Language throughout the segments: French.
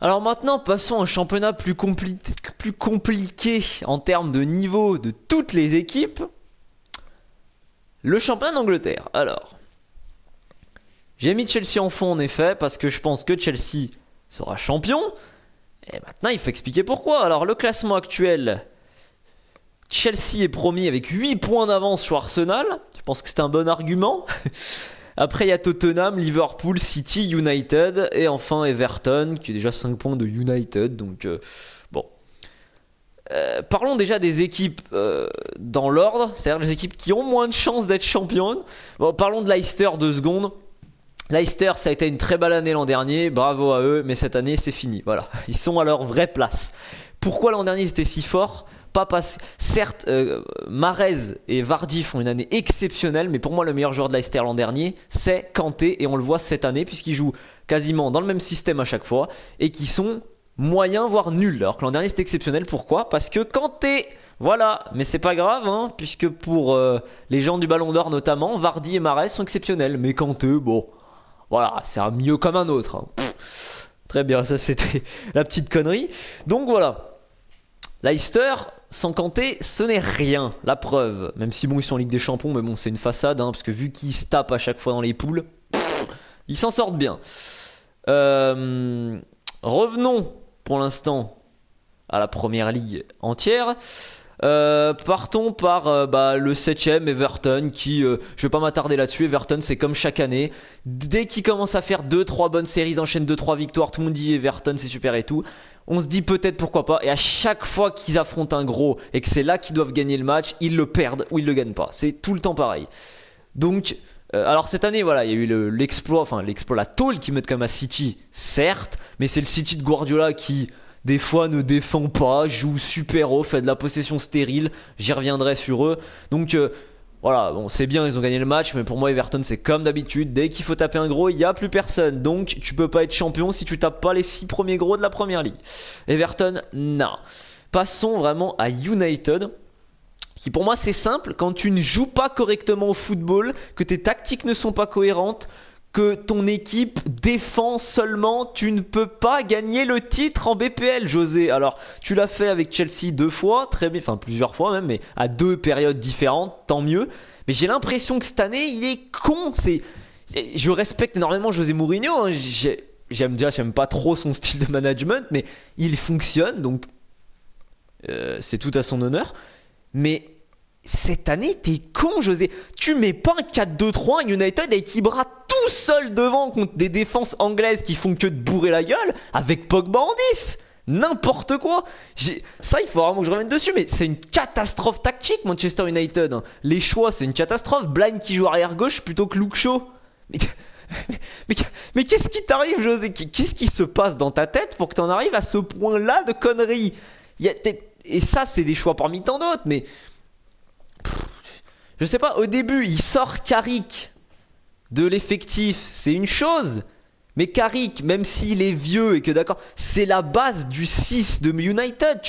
Alors maintenant, passons à un championnat plus compliqué en termes de niveau de toutes les équipes. Le championnat d'Angleterre. Alors, j'ai mis Chelsea en fond en effet, parce que je pense que Chelsea sera champion. Et maintenant, il faut expliquer pourquoi. Alors, le classement actuel, Chelsea est premier avec 8 points d'avance sur Arsenal. Je pense que c'est un bon argument. Après, il y a Tottenham, Liverpool, City, United. Et enfin, Everton, qui est déjà 5 points de United. Donc, bon. Parlons déjà des équipes dans l'ordre. C'est-à-dire les équipes qui ont moins de chances d'être championnes. Bon, parlons de Leicester 2 secondes. Leicester, ça a été une très belle année l'an dernier. Bravo à eux. Mais cette année, c'est fini. Voilà. Ils sont à leur vraie place. Pourquoi l'an dernier, ils étaient si forts? Pas parce... Certes, Mahrez et Vardy font une année exceptionnelle, mais pour moi, le meilleur joueur de Leicester l'an dernier, c'est Kanté, et on le voit cette année, puisqu'ils jouent quasiment dans le même système à chaque fois, et qui sont moyens, voire nuls. Alors que l'an dernier, c'était exceptionnel. Pourquoi? Parce que Kanté... Voilà, mais c'est pas grave, hein, puisque pour les gens du Ballon d'Or notamment, Vardy et Mahrez sont exceptionnels. Mais Kanté, bon, voilà, c'est un mieux comme un autre, hein. Très bien, ça c'était la petite connerie. Donc voilà, Leicester, sans Kanté, ce n'est rien. La preuve, même si bon, ils sont en Ligue des Champions, mais bon, c'est une façade, hein, parce que vu qu'ils se tapent à chaque fois dans les poules, ils s'en sortent bien. Revenons pour l'instant à la première ligue entière. Partons par le 7ème Everton qui, je vais pas m'attarder là-dessus. Everton, c'est comme chaque année, dès qu'ils commencent à faire deux trois bonnes séries, ils enchaînent deux trois victoires, tout le monde dit Everton c'est super et tout. On se dit peut-être pourquoi pas, et à chaque fois qu'ils affrontent un gros et que c'est là qu'ils doivent gagner le match, ils le perdent ou ils le gagnent pas. C'est tout le temps pareil. Donc alors cette année, voilà, il y a eu l'exploit, la tôle qu'ils mettent comme à City, certes, mais c'est le City de Guardiola qui des fois ne défend pas, joue super haut, fait de la possession stérile. J'y reviendrai sur eux. Donc voilà, bon, c'est bien, ils ont gagné le match, mais pour moi Everton c'est comme d'habitude, dès qu'il faut taper un gros, il n'y a plus personne. Donc tu peux pas être champion si tu tapes pas les 6 premiers gros de la première ligue. Everton, non. Passons vraiment à United, qui pour moi c'est simple. Quand tu ne joues pas correctement au football, que tes tactiques ne sont pas cohérentes, que ton équipe défend seulement, tu ne peux pas gagner le titre en BPL, José. Alors, tu l'as fait avec Chelsea 2 fois, très bien, enfin plusieurs fois même, mais à 2 périodes différentes, tant mieux. Mais j'ai l'impression que cette année, il est con. Je respecte énormément José Mourinho, hein. J'aime pas trop son style de management, mais il fonctionne, donc c'est tout à son honneur. Mais cette année, t'es con, José. Tu mets pas un 4-2-3 à United avec Ibra tout seul devant contre des défenses anglaises qui font que de bourrer la gueule avec Pogba en 10. N'importe quoi. Ça, il faut vraiment que je revienne dessus, mais c'est une catastrophe tactique, Manchester United, hein. Les choix, c'est une catastrophe. Blind qui joue arrière gauche plutôt que Luke Shaw. Mais, mais, mais qu'est-ce qui t'arrive, José? Qu'est-ce qui se passe dans ta tête pour que t'en arrives à ce point-là de conneries? Et ça, c'est des choix parmi tant d'autres, mais je sais pas, au début, il sort Carrick de l'effectif, c'est une chose. Mais Carrick, même s'il est vieux et que d'accord, c'est la base du 6 de United.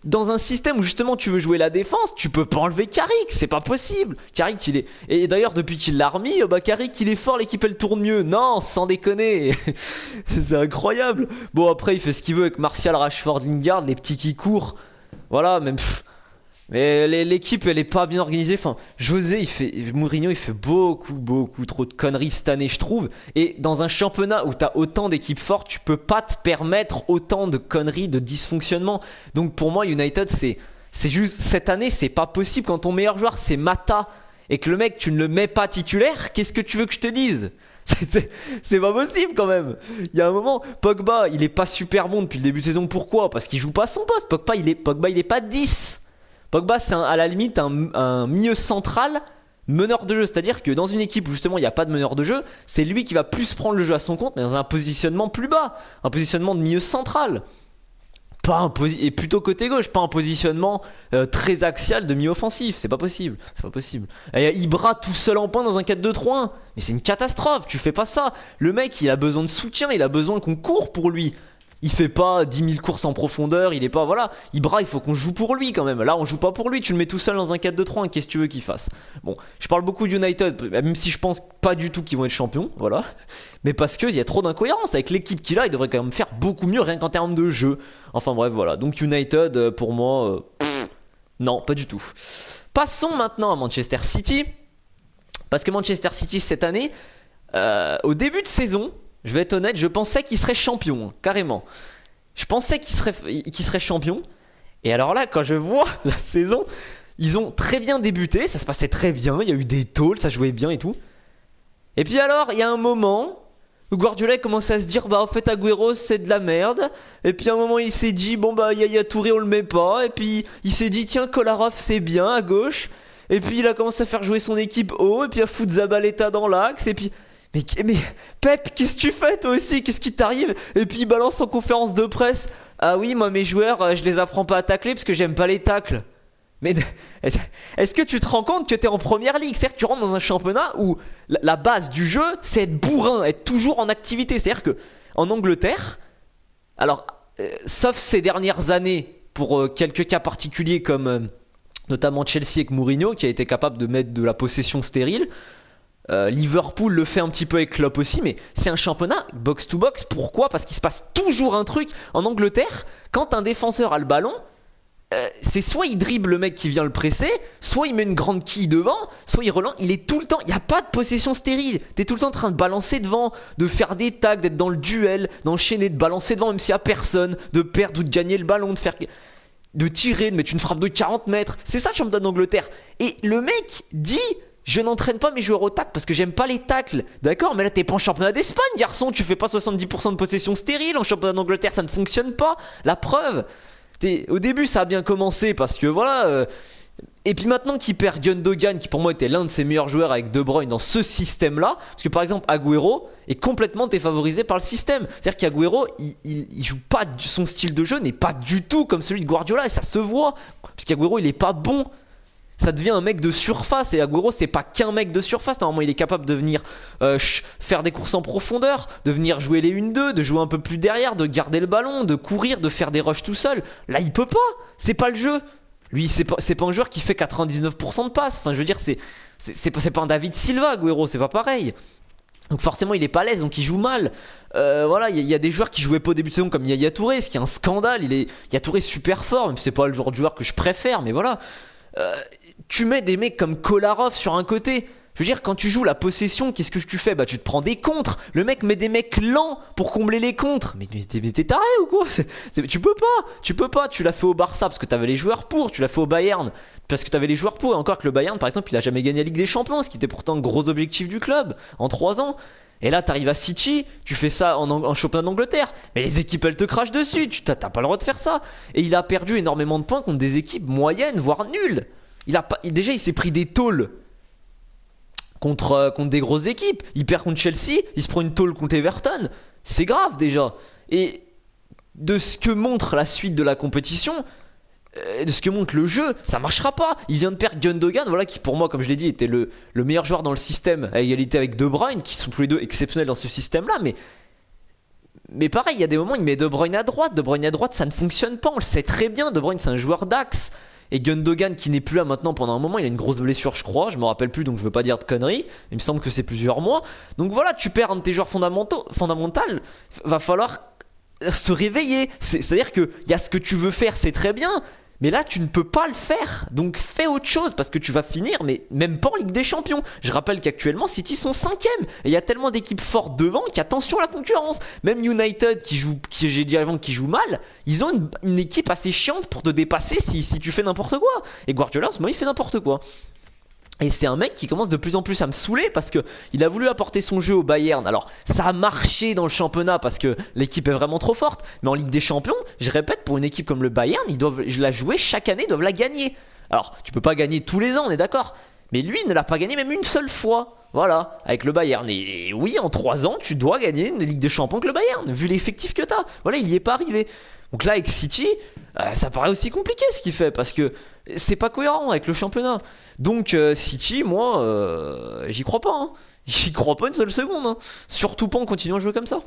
Dans un système où justement tu veux jouer la défense, tu peux pas enlever Carrick, c'est pas possible. Carrick, il est. Et d'ailleurs, depuis qu'il l'a remis, Carrick, il est fort, l'équipe elle tourne mieux. Non, sans déconner. C'est incroyable. Bon, après, il fait ce qu'il veut avec Martial, Rashford, Lingard, les petits qui courent. Voilà, même. Mais l'équipe elle est pas bien organisée. Enfin, Mourinho il fait beaucoup trop de conneries cette année, je trouve. Et dans un championnat où t'as autant d'équipes fortes, tu peux pas te permettre autant de conneries, de dysfonctionnement. Donc pour moi, United c'est juste cette année, c'est pas possible quand ton meilleur joueur c'est Mata et que le mec tu ne le mets pas titulaire. Qu'est-ce que tu veux que je te dise? C'est pas possible quand même. Il y a un moment, Pogba il est pas super bon depuis le début de saison. Pourquoi? Parce qu'il joue pas son poste. Pogba il est pas 10. Pogba, c'est à la limite un milieu central meneur de jeu. C'est-à-dire que dans une équipe où justement il n'y a pas de meneur de jeu, c'est lui qui va plus prendre le jeu à son compte, mais dans un positionnement plus bas. Un positionnement de milieu central. Et plutôt côté gauche, pas un positionnement très axial de milieu offensif. C'est pas possible. C'est pas possible. Et Ibra tout seul en point dans un 4-2-3-1. Mais c'est une catastrophe, tu fais pas ça. Le mec, il a besoin de soutien, il a besoin qu'on court pour lui. Il fait pas 10 000 courses en profondeur, il est pas, voilà. Ibra, il faut qu'on joue pour lui quand même. Là, on joue pas pour lui, tu le mets tout seul dans un 4-2-3, qu'est-ce que tu veux qu'il fasse? Bon, je parle beaucoup d'United, même si je pense pas du tout qu'ils vont être champions, voilà. Mais parce qu'il y a trop d'incohérences. Avec l'équipe qu'il a, il devrait quand même faire beaucoup mieux rien qu'en termes de jeu. Enfin bref, voilà. Donc United, pour moi, non, pas du tout. Passons maintenant à Manchester City. Parce que Manchester City, cette année, au début de saison, je vais être honnête, je pensais qu'il serait champion, hein, carrément. Je pensais qu'il serait champion. Et alors là, quand je vois la saison, ils ont très bien débuté, ça se passait très bien, il y a eu des tôles, ça jouait bien et tout. Et puis alors, il y a un moment où Guardiola commence à se dire, bah en fait Agüero c'est de la merde. Et puis à un moment il s'est dit, bon bah Yaya Touré on le met pas. Et puis il s'est dit, tiens Kolarov c'est bien à gauche. Et puis il a commencé à faire jouer son équipe haut. Et puis à foutre Zabaleta dans l'axe. Et puis... mais Pep, qu'est-ce que tu fais toi aussi? Qu'est-ce qui t'arrive? Et puis il balance en conférence de presse. Ah oui, moi mes joueurs, je les apprends pas à tacler parce que j'aime pas les tacles. Mais est-ce que tu te rends compte que t'es en première ligue? C'est-à-dire que tu rentres dans un championnat où la base du jeu, c'est être bourrin, être toujours en activité. C'est-à-dire que en Angleterre, alors, sauf ces dernières années, pour quelques cas particuliers comme notamment Chelsea avec Mourinho, qui a été capable de mettre de la possession stérile, Liverpool le fait un petit peu avec Klopp aussi, mais c'est un championnat box to box. Pourquoi? Parce qu'il se passe toujours un truc. En Angleterre, quand un défenseur a le ballon, c'est soit il dribble le mec qui vient le presser, soit il met une grande quille devant, soit il relance. Il est tout le temps, il n'y a pas de possession stérile. T'es tout le temps en train de balancer devant, de faire des tags, d'être dans le duel, d'enchaîner, de balancer devant même s'il n'y a personne, de perdre ou de gagner le ballon, de tirer, de mettre une frappe de 40 mètres. C'est ça le championnat d'Angleterre. Et le mec dit, je n'entraîne pas mes joueurs au tacle parce que j'aime pas les tacles. D'accord, mais là t'es pas en championnat d'Espagne, garçon. Tu fais pas 70% de possession stérile. En championnat d'Angleterre, ça ne fonctionne pas. La preuve. Au début ça a bien commencé parce que voilà, et puis maintenant qu'il perd Gundogan qui pour moi était l'un de ses meilleurs joueurs avec De Bruyne dans ce système là, parce que par exemple Agüero est complètement défavorisé par le système. C'est à dire qu'Agüero il joue pas, son style de jeu n'est pas du tout comme celui de Guardiola et ça se voit, parce qu'Agüero il est pas bon. Ça devient un mec de surface et Agüero c'est pas qu'un mec de surface. Normalement il est capable de venir faire des courses en profondeur, de venir jouer les 1-2, de jouer un peu plus derrière, de garder le ballon, de courir, de faire des rushs tout seul. Là il peut pas, c'est pas le jeu. Lui c'est pas un joueur qui fait 99% de passes. Enfin je veux dire c'est pas un David Silva Agüero, c'est pas pareil. Donc forcément il est pas à l'aise, donc il joue mal. Voilà, il y a des joueurs qui jouaient pas au début de saison comme Yaya Touré, ce qui est un scandale. Yaya Touré est super fort, même si c'est pas le genre de joueur que je préfère, mais voilà. Tu mets des mecs comme Kolarov sur un côté. Je veux dire, quand tu joues la possession, qu'est-ce que tu fais? Bah tu te prends des contres. Le mec met des mecs lents pour combler les contres. Mais t'es taré ou quoi? Tu peux pas. Tu l'as fait au Barça parce que t'avais les joueurs pour. Tu l'as fait au Bayern parce que t'avais les joueurs pour. Et encore que le Bayern, par exemple, il a jamais gagné la Ligue des Champions, ce qui était pourtant un gros objectif du club en 3 ans. Et là, t'arrives à City, tu fais ça en championnat d'Angleterre. Mais les équipes, elles te crachent dessus. T'as pas le droit de faire ça. Et il a perdu énormément de points contre des équipes moyennes, voire nulles. Déjà, il s'est pris des tôles contre des grosses équipes. Il perd contre Chelsea, il se prend une tôle contre Everton. C'est grave déjà. Et de ce que montre la suite de la compétition, de ce que montre le jeu, ça marchera pas. Il vient de perdre Gundogan, voilà, qui pour moi, comme je l'ai dit, était le meilleur joueur dans le système, à égalité avec De Bruyne, qui sont tous les deux exceptionnels dans ce système-là. Mais pareil, il y a des moments, il met De Bruyne à droite. De Bruyne à droite, ça ne fonctionne pas. On le sait très bien. De Bruyne, c'est un joueur d'axe. Et Gundogan qui n'est plus là maintenant pendant un moment, il a une grosse blessure je crois, je me rappelle plus donc je veux pas dire de conneries, il me semble que c'est plusieurs mois. Donc voilà, tu perds un de tes joueurs fondamental, va falloir se réveiller. C'est-à-dire qu'il y a ce que tu veux faire, c'est très bien, mais là tu ne peux pas le faire. Donc fais autre chose parce que tu vas finir, mais même pas en Ligue des Champions. Je rappelle qu'actuellement City sont 5ème et il y a tellement d'équipes fortes devant qu'attention à la concurrence. Même United qui j'ai dit avant qui joue mal, ils ont une équipe assez chiante pour te dépasser si tu fais n'importe quoi. Et Guardiola en ce moment il fait n'importe quoi. Et c'est un mec qui commence de plus en plus à me saouler parce que il a voulu apporter son jeu au Bayern. Alors ça a marché dans le championnat parce que l'équipe est vraiment trop forte. Mais en Ligue des Champions, je répète, pour une équipe comme le Bayern, ils doivent la jouer chaque année, ils doivent la gagner. Alors tu peux pas gagner tous les ans, on est d'accord. Mais lui ne l'a pas gagné même une seule fois. Voilà, avec le Bayern. Et oui, en 3 ans, tu dois gagner une Ligue des Champions que le Bayern, vu l'effectif que t'as. Voilà, il y est pas arrivé. Donc là, avec City, ça paraît aussi compliqué ce qu'il fait parce que c'est pas cohérent avec le championnat. Donc City, moi, j'y crois pas. Hein. J'y crois pas une seule seconde. Hein. Surtout pas en continuant à jouer comme ça.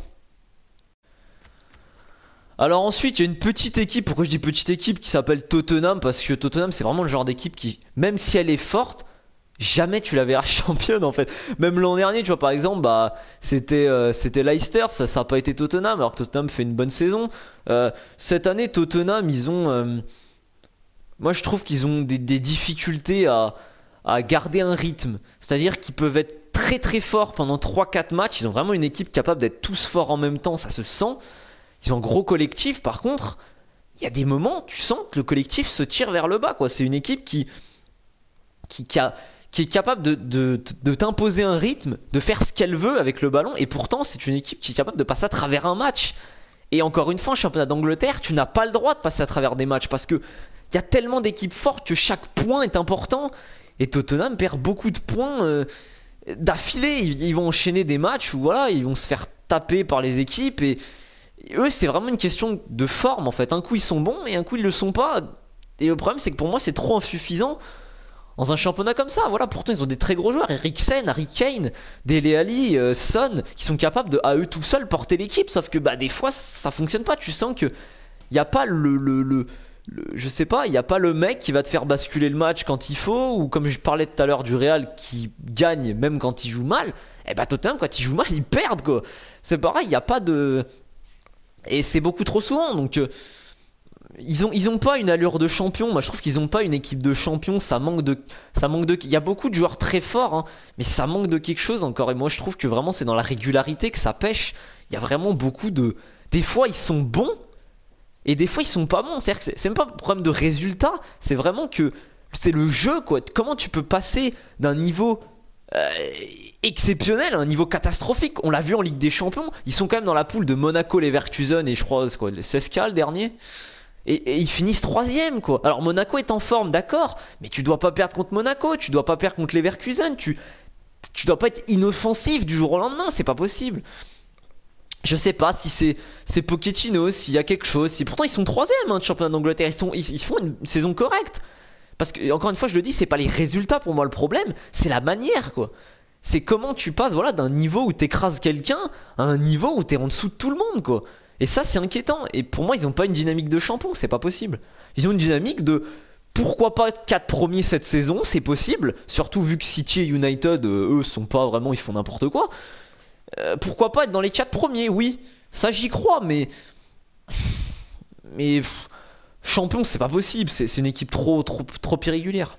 Alors ensuite, il y a une petite équipe, pourquoi je dis petite équipe, qui s'appelle Tottenham, parce que Tottenham, c'est vraiment le genre d'équipe qui, même si elle est forte, jamais tu la verras championne en fait. Même l'an dernier, tu vois, par exemple, bah, c'était Leicester, ça a pas été Tottenham, alors que Tottenham fait une bonne saison. Cette année, Tottenham, moi je trouve qu'ils ont des difficultés à garder un rythme. C'est-à-dire qu'ils peuvent être très très forts pendant 3 4 matchs, ils ont vraiment une équipe capable d'être tous forts en même temps, ça se sent. Ils ont un gros collectif, par contre, il y a des moments, tu sens que le collectif se tire vers le bas, quoi. C'est une équipe qui, qui, a- qui est capable de t'imposer un rythme, de faire ce qu'elle veut avec le ballon, et pourtant, c'est une équipe qui est capable de passer à travers un match. Et encore une fois, en championnat d'Angleterre, tu n'as pas le droit de passer à travers des matchs, parce que il y a tellement d'équipes fortes que chaque point est important, et Tottenham perd beaucoup de points d'affilée. Ils vont enchaîner des matchs où voilà, ils vont se faire taper par les équipes, et eux, c'est vraiment une question de forme en fait. Un coup ils sont bons et un coup ils le sont pas. Et le problème, c'est que pour moi, c'est trop insuffisant dans un championnat comme ça. Voilà, pourtant ils ont des très gros joueurs, Eriksen, Harry Kane, Dele Alli, Son, qui sont capables de à eux tout seuls porter l'équipe. Sauf que bah des fois ça fonctionne pas. Tu sens que y a pas je sais pas, il y a pas le mec qui va te faire basculer le match quand il faut, ou comme je parlais tout à l'heure du Real qui gagne même quand il joue mal. Et bah Tottenham, quand ils jouent mal, ils perdent quoi. C'est pareil, il y a pas de et c'est beaucoup trop souvent. Donc, ils ont pas une allure de champion. Moi, je trouve qu'ils ont pas une équipe de champion. Ça manque de. Il y a beaucoup de joueurs très forts, hein, mais ça manque de quelque chose encore. Et moi, je trouve que vraiment, c'est dans la régularité que ça pêche. Il y a vraiment beaucoup de. Des fois, ils sont bons et des fois, ils sont pas bons. C'est-à-dire que c'est même pas un problème de résultat. C'est vraiment que c'est le jeu, quoi. Comment tu peux passer d'un niveau euh, exceptionnel, un niveau catastrophique. On l'a vu en Ligue des Champions. Ils sont quand même dans la poule de Monaco, Leverkusen et je crois c'est quoi, le CSKA le dernier. Et ils finissent troisième quoi. Alors Monaco est en forme, d'accord, mais tu dois pas perdre contre Monaco, tu dois pas perdre contre Leverkusen, tu dois pas être inoffensif du jour au lendemain, c'est pas possible. Je sais pas si c'est Pochettino, s'il y a quelque chose. Si pourtant ils sont troisième hein, de championnat d'Angleterre, ils font une saison correcte. Parce que encore une fois, je le dis, c'est pas les résultats pour moi le problème, c'est la manière quoi. C'est comment tu passes voilà, d'un niveau où t'écrases quelqu'un à un niveau où t'es en dessous de tout le monde, quoi. Et ça, c'est inquiétant. Et pour moi, ils ont pas une dynamique de champion, c'est pas possible. Ils ont une dynamique de pourquoi pas 4 premiers cette saison, c'est possible. Surtout vu que City et United, eux, sont pas vraiment, ils font n'importe quoi. Pourquoi pas être dans les 4 premiers, oui. Ça, j'y crois, mais champion, c'est pas possible. C'est une équipe trop irrégulière.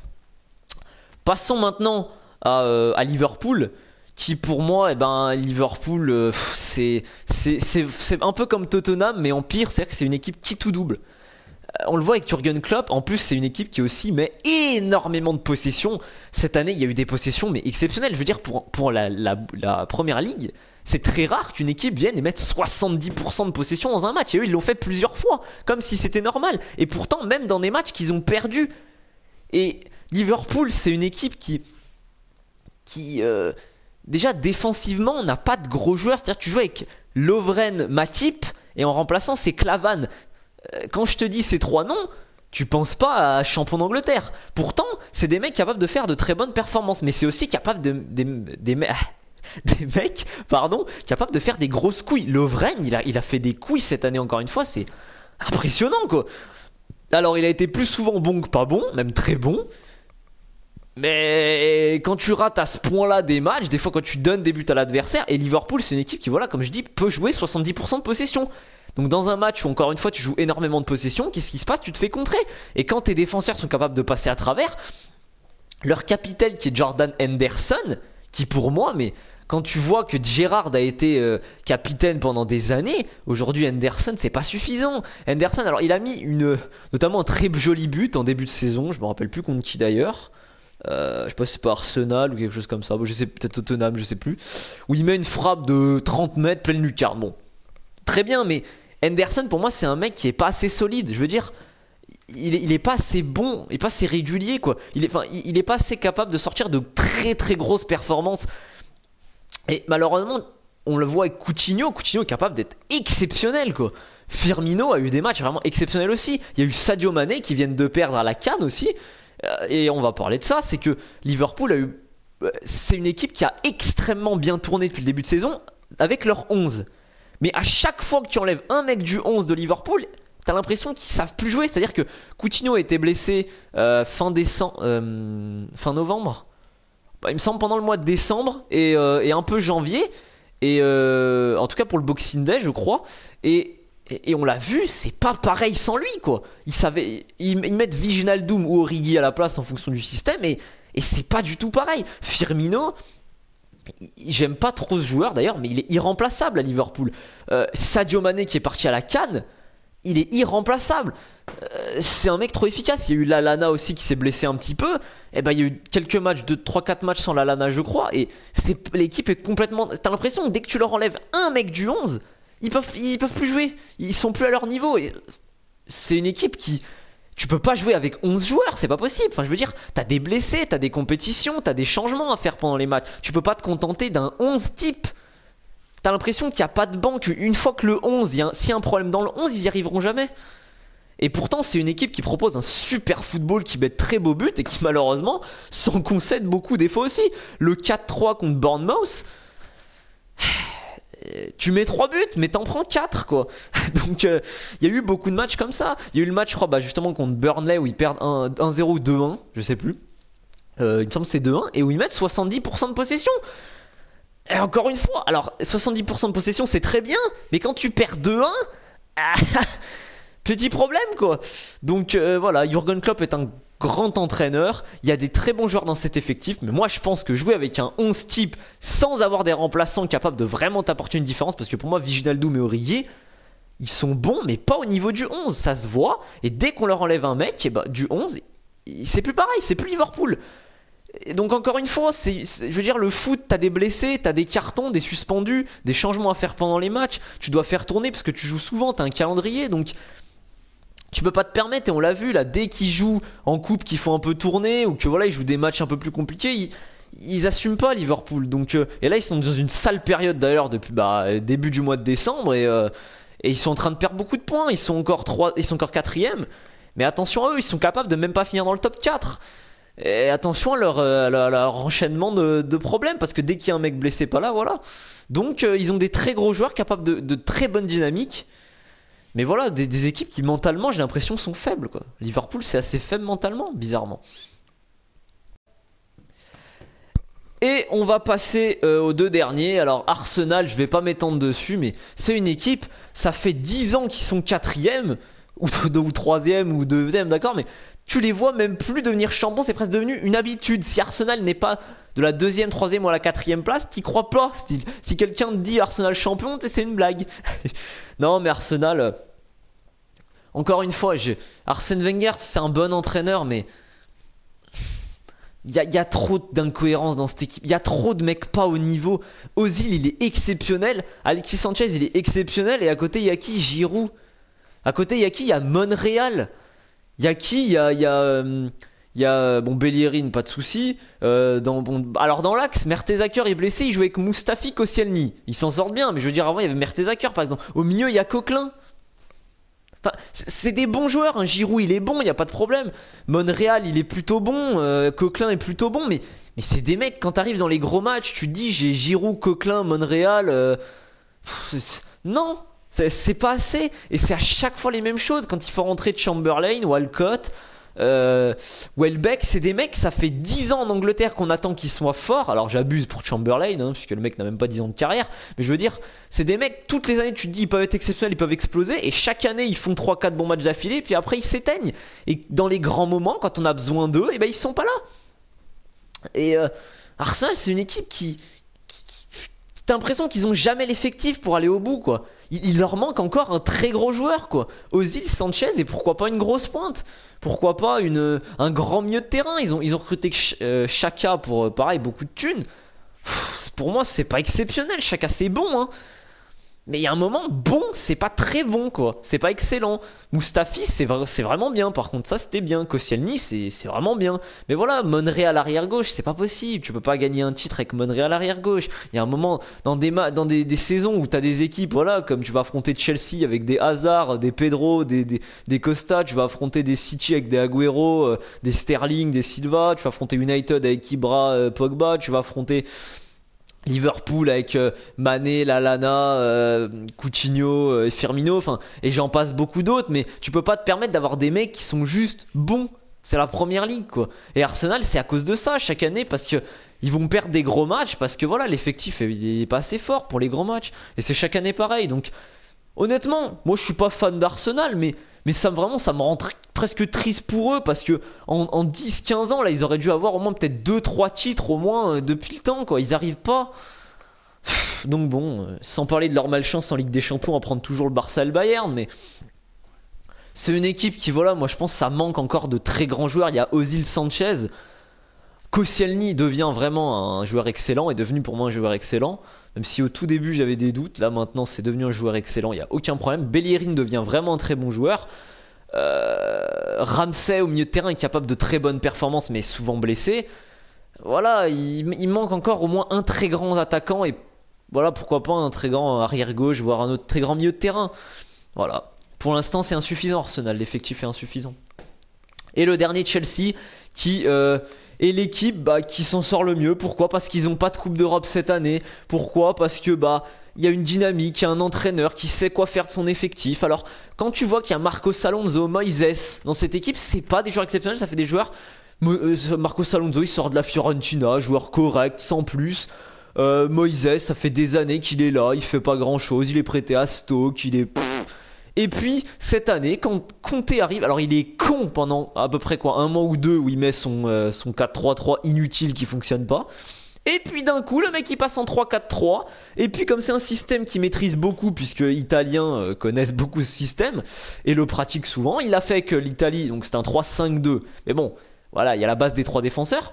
Passons maintenant à Liverpool, qui pour moi, eh ben, Liverpool, c'est un peu comme Tottenham, mais en pire, c'est-à-dire que c'est une équipe qui tout double. On le voit avec Jurgen Klopp, en plus c'est une équipe qui aussi met énormément de possessions. Cette année, il y a eu des possessions, mais exceptionnelles. Je veux dire, pour la première ligue, c'est très rare qu'une équipe vienne et mette 70% de possession dans un match. Et eux, ils l'ont fait plusieurs fois, comme si c'était normal. Et pourtant, même dans des matchs qu'ils ont perdus. Et Liverpool, c'est une équipe qui déjà défensivement n'a pas de gros joueurs. C'est-à-dire que tu joues avec Lovren, Matip et en remplaçant c'est Clavan. Quand je te dis ces trois noms, tu penses pas à champion d'Angleterre. Pourtant, c'est des mecs capables de faire de très bonnes performances, mais c'est aussi capable des mecs, pardon, capables de faire des grosses couilles. Lovren, il a fait des couilles cette année encore une fois, c'est impressionnant quoi. Alors, il a été plus souvent bon que pas bon, même très bon. Mais quand tu rates à ce point-là des matchs, des fois quand tu donnes des buts à l'adversaire, et Liverpool c'est une équipe qui, voilà, comme je dis, peut jouer 70% de possession. Donc dans un match où encore une fois tu joues énormément de possession, qu'est-ce qui se passe? Tu te fais contrer. Et quand tes défenseurs sont capables de passer à travers, leur capitaine qui est Jordan Henderson, qui pour moi, mais quand tu vois que Gerrard a été capitaine pendant des années, aujourd'hui Henderson c'est pas suffisant. Henderson, alors il a mis notamment un très joli but en début de saison, je me rappelle plus contre qui d'ailleurs. Je sais pas si c'est pas Arsenal ou quelque chose comme ça. Bon, je sais peut-être Tottenham, je sais plus. Où il met une frappe de 30 mètres pleine lucarne. Bon, très bien, mais Henderson pour moi c'est un mec qui est pas assez solide. Je veux dire, il est pas assez bon, il est pas assez régulier quoi. Il est pas assez capable de sortir de très très grosses performances. Et malheureusement, on le voit avec Coutinho. Coutinho est capable d'être exceptionnel quoi. Firmino a eu des matchs vraiment exceptionnels aussi. Il y a eu Sadio Mané qui vient de perdre à la CAN aussi. Et on va parler de ça, c'est que Liverpool a eu. C'est une équipe qui a extrêmement bien tourné depuis le début de saison avec leur 11. Mais à chaque fois que tu enlèves un mec du 11 de Liverpool, t'as l'impression qu'ils savent plus jouer. C'est-à-dire que Coutinho a été blessé fin novembre. Bah, il me semble pendant le mois de décembre et un peu janvier. Et en tout cas pour le Boxing Day, je crois. Et on l'a vu, c'est pas pareil sans lui, quoi. Ils mettent Wijnaldum ou Origi à la place en fonction du système et c'est pas du tout pareil. Firmino, j'aime pas trop ce joueur d'ailleurs, mais il est irremplaçable à Liverpool. Sadio Mané qui est parti à la CAN, il est irremplaçable. C'est un mec trop efficace. Il y a eu Lallana aussi qui s'est blessé un petit peu. Et ben il y a eu quelques matchs, 3-4 matchs sans Lallana, je crois. Et l'équipe est complètement. T'as l'impression que dès que tu leur enlèves un mec du 11, ils peuvent plus jouer. Ils sont plus à leur niveau. Et c'est une équipe qui. Tu peux pas jouer avec 11 joueurs, c'est pas possible. Enfin, je veux dire, t'as des blessés, t'as des compétitions, t'as des changements à faire pendant les matchs. Tu peux pas te contenter d'un 11 type. T'as l'impression qu'il n'y a pas de banc, qu'une fois que le 11, s'il y a un problème dans le 11, ils y arriveront jamais. Et pourtant, c'est une équipe qui propose un super football, qui met de très beaux buts et qui malheureusement s'en concède beaucoup des fois aussi. Le 4-3 contre Bournemouth, tu mets 3 buts, mais t'en prends 4 quoi. Donc il y a eu beaucoup de matchs comme ça. Il y a eu le match, je crois, justement contre Burnley où ils perdent 1-0 ou 2-1, je sais plus. Il me semble que c'est 2-1 et où ils mettent 70% de possession. Et encore une fois, alors 70% de possession c'est très bien, mais quand tu perds 2-1, petit problème quoi. Donc voilà, Jürgen Klopp est un grand entraîneur. Il y a des très bons joueurs dans cet effectif, mais moi je pense que jouer avec un 11 type sans avoir des remplaçants capables de vraiment t'apporter une différence, parce que pour moi Wijnaldum et Origi, ils sont bons, mais pas au niveau du 11, ça se voit. Et dès qu'on leur enlève un mec, et bah, du 11, c'est plus pareil, c'est plus Liverpool. Et donc encore une fois, je veux dire, le foot, t'as des blessés, t'as des cartons, des suspendus, des changements à faire pendant les matchs. Tu dois faire tourner parce que tu joues souvent, t'as un calendrier, donc tu peux pas te permettre. Et on l'a vu là, dès qu'ils jouent en coupe, qu'ils font un peu tourner ou que voilà, ils jouent des matchs un peu plus compliqués, ils assument pas Liverpool. Donc et là, ils sont dans une sale période d'ailleurs depuis début du mois de décembre et ils sont en train de perdre beaucoup de points. Ils sont encore quatrième. Mais attention à eux, ils sont capables de même pas finir dans le top 4. Et attention à leur enchaînement de problèmes, parce que dès qu'il y a un mec blessé pas là, voilà. Donc ils ont des très gros joueurs capables de très bonnes dynamiques. Mais voilà, des équipes qui mentalement, j'ai l'impression, sont faibles quoi. Liverpool c'est assez faible mentalement, bizarrement. Et on va passer aux deux derniers. Alors Arsenal, je vais pas m'étendre dessus, mais c'est une équipe, ça fait 10 ans qu'ils sont quatrième ou troisième ou deuxième, d'accord, mais tu les vois même plus devenir champion, c'est presque devenu une habitude. Si Arsenal n'est pas de la deuxième, troisième ou à la quatrième place, t'y crois pas, style. Si quelqu'un te dit Arsenal champion, c'est une blague. Non, mais Arsenal, encore une fois, Arsène Wenger, c'est un bon entraîneur, mais il y a trop d'incohérences dans cette équipe. Il y a trop de mecs pas au niveau. Ozil, il est exceptionnel. Alexis Sanchez, il est exceptionnel. Et à côté, il y a qui? Giroud. À côté, il y a qui? Il y a Monreal. Il y a qui? Bon, Bellerin, pas de souci. Alors dans l'axe, Mertesacker est blessé, il joue avec Mustafi Koscielny. Ils s'en sortent bien, mais je veux dire, avant il y avait Mertesacker par exemple. Au milieu, il y a Coquelin. Enfin, c'est des bons joueurs, hein. Giroud il est bon, il n'y a pas de problème. Monreal il est plutôt bon, Coquelin est plutôt bon, mais c'est des mecs, quand t'arrives dans les gros matchs, tu te dis j'ai Giroud, Coquelin, Monreal. Non, c'est pas assez. Et c'est à chaque fois les mêmes choses. Quand il faut rentrer de Chamberlain, Walcott, Welbeck, c'est des mecs, ça fait 10 ans en Angleterre qu'on attend qu'ils soient forts. Alors j'abuse pour Chamberlain, hein, puisque le mec n'a même pas 10 ans de carrière. Mais je veux dire, c'est des mecs, toutes les années tu te dis ils peuvent être exceptionnels, ils peuvent exploser. Et chaque année ils font 3-4 bons matchs d'affilée, puis après ils s'éteignent. Et dans les grands moments, quand on a besoin d'eux, et ben ils sont pas là. Et Arsenal, c'est une équipe t'as l'impression qu'ils ont jamais l'effectif pour aller au bout, quoi. Il leur manque encore un très gros joueur, quoi. Ozil, Sanchez, et pourquoi pas une grosse pointe? Pourquoi pas un grand milieu de terrain? Ils ont recruté Xhaka pour, pareil, beaucoup de thunes. Pour moi, c'est pas exceptionnel. Xhaka, c'est bon, hein. Mais il y a un moment, bon, c'est pas très bon, quoi. C'est pas excellent. Mustafi, c'est vraiment bien. Par contre, ça, c'était bien. Koscielny, c'est vraiment bien. Mais voilà, Monreal à l'arrière-gauche, c'est pas possible. Tu peux pas gagner un titre avec Monreal à l'arrière-gauche. Il y a un moment, dans des saisons où t'as des équipes, voilà, comme tu vas affronter Chelsea avec des Hazard, des Pedro, des Costa, tu vas affronter des City avec des Agüero, des Sterling, des Silva, tu vas affronter United avec Ibra, Pogba, tu vas affronter Liverpool avec Mané, Lallana, Coutinho, Firmino, enfin, et j'en passe beaucoup d'autres, mais tu peux pas te permettre d'avoir des mecs qui sont juste bons. C'est la première ligue, quoi. Et Arsenal, c'est à cause de ça chaque année, parce que ils vont perdre des gros matchs, parce que voilà, l'effectif est pas assez fort pour les gros matchs. Et c'est chaque année pareil. Donc, honnêtement, moi je suis pas fan d'Arsenal, mais ça vraiment ça me rend presque triste pour eux, parce que en 10-15 ans, là, ils auraient dû avoir au moins peut-être 2-3 titres au moins depuis le temps, quoi. Ils arrivent pas. Donc bon, sans parler de leur malchance en Ligue des Champions à prendre toujours le Barça et le Bayern, mais c'est une équipe qui, voilà, moi je pense que ça manque encore de très grands joueurs. Il y a Ozil, Sanchez. Koscielny devient vraiment un joueur excellent, est devenu pour moi un joueur excellent. Même si au tout début j'avais des doutes, là maintenant c'est devenu un joueur excellent, il n'y a aucun problème. Bellerin devient vraiment un très bon joueur. Ramsey au milieu de terrain est capable de très bonnes performances, mais souvent blessé. Voilà, il manque encore au moins un très grand attaquant, et voilà, pourquoi pas un très grand arrière gauche, voire un autre très grand milieu de terrain. Voilà, pour l'instant c'est insuffisant Arsenal, l'effectif est insuffisant. Et le dernier, Chelsea, qui est l'équipe qui s'en sort le mieux. Pourquoi? Parce qu'ils n'ont pas de Coupe d'Europe cette année. Pourquoi? Parce que il y a une dynamique, il y a un entraîneur qui sait quoi faire de son effectif. Alors, quand tu vois qu'il y a Marcos Alonso, Moises dans cette équipe, c'est pas des joueurs exceptionnels, ça fait des joueurs. Marcos Alonso, il sort de la Fiorentina, joueur correct, sans plus. Moises, ça fait des années qu'il est là, il fait pas grand chose, il est prêté à Stoke, il est. Et puis cette année, quand Conte arrive, alors il est con pendant à peu près quoi, un mois ou deux où il met son 4-3-3 inutile qui fonctionne pas. Et puis d'un coup, le mec il passe en 3-4-3. Et puis comme c'est un système qu'il maîtrise beaucoup, puisque les Italiens connaissent beaucoup ce système et le pratiquent souvent, il a fait que l'Italie, donc c'est un 3-5-2. Mais bon, voilà, il y a la base des trois défenseurs.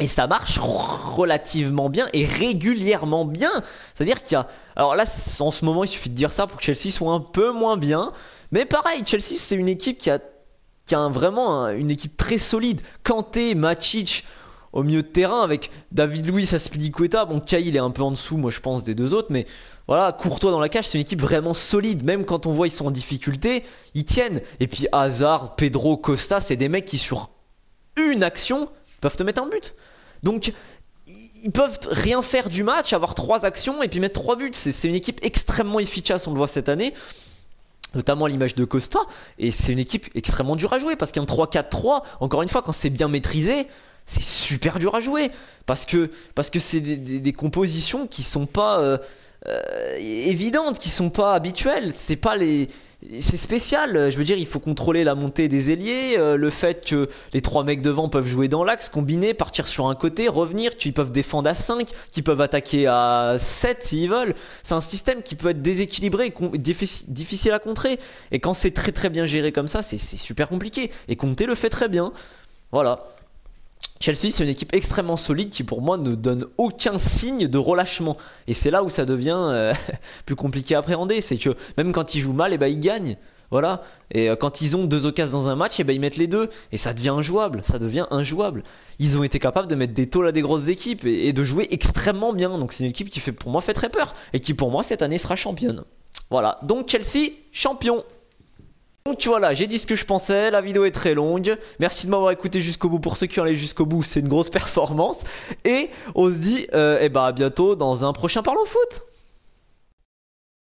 Et ça marche relativement bien et régulièrement bien. C'est-à-dire qu'il y a... Alors là, en ce moment, il suffit de dire ça pour que Chelsea soit un peu moins bien. Mais pareil, Chelsea, c'est une équipe qui a vraiment une équipe très solide. Kanté, Matic au milieu de terrain avec David Luiz, Azpilicueta. Bon, Cahill est un peu en dessous, moi, je pense, des deux autres. Mais voilà, Courtois dans la cage, c'est une équipe vraiment solide. Même quand on voit ils sont en difficulté, ils tiennent. Et puis Hazard, Pedro, Costa, c'est des mecs qui, sur une action, peuvent te mettre un but. Donc ils peuvent rien faire du match, avoir 3 actions et puis mettre 3 buts. C'est une équipe extrêmement efficace, on le voit cette année, notamment à l'image de Costa. Et c'est une équipe extrêmement dure à jouer, parce qu'un 3-4-3, encore une fois, quand c'est bien maîtrisé, c'est super dur à jouer, parce que c'est des compositions qui sont pas évidentes, qui sont pas habituelles. C'est spécial, je veux dire, il faut contrôler la montée des ailiers, le fait que les 3 mecs devant peuvent jouer dans l'axe, combiner, partir sur un côté, revenir, qu'ils peuvent défendre à 5, qu'ils peuvent attaquer à 7 s'ils veulent. C'est un système qui peut être déséquilibré et difficile à contrer. Et quand c'est très très bien géré comme ça, c'est super compliqué. Et Conte le fait très bien. Voilà. Chelsea, c'est une équipe extrêmement solide qui pour moi ne donne aucun signe de relâchement. Et c'est là où ça devient plus compliqué à appréhender. C'est que même quand ils jouent mal, ils gagnent. Voilà. Et quand ils ont 2 occasions dans un match, ils mettent les 2. Et ça devient injouable. Ça devient injouable. Ils ont été capables de mettre des tôles à des grosses équipes et de jouer extrêmement bien. Donc c'est une équipe qui pour moi fait très peur. Et qui pour moi cette année sera championne. Voilà. Donc Chelsea, champion. Donc voilà, j'ai dit ce que je pensais, la vidéo est très longue. Merci de m'avoir écouté jusqu'au bout. Pour ceux qui ont allé jusqu'au bout, c'est une grosse performance. Et on se dit à bientôt dans un prochain Parlons Foot.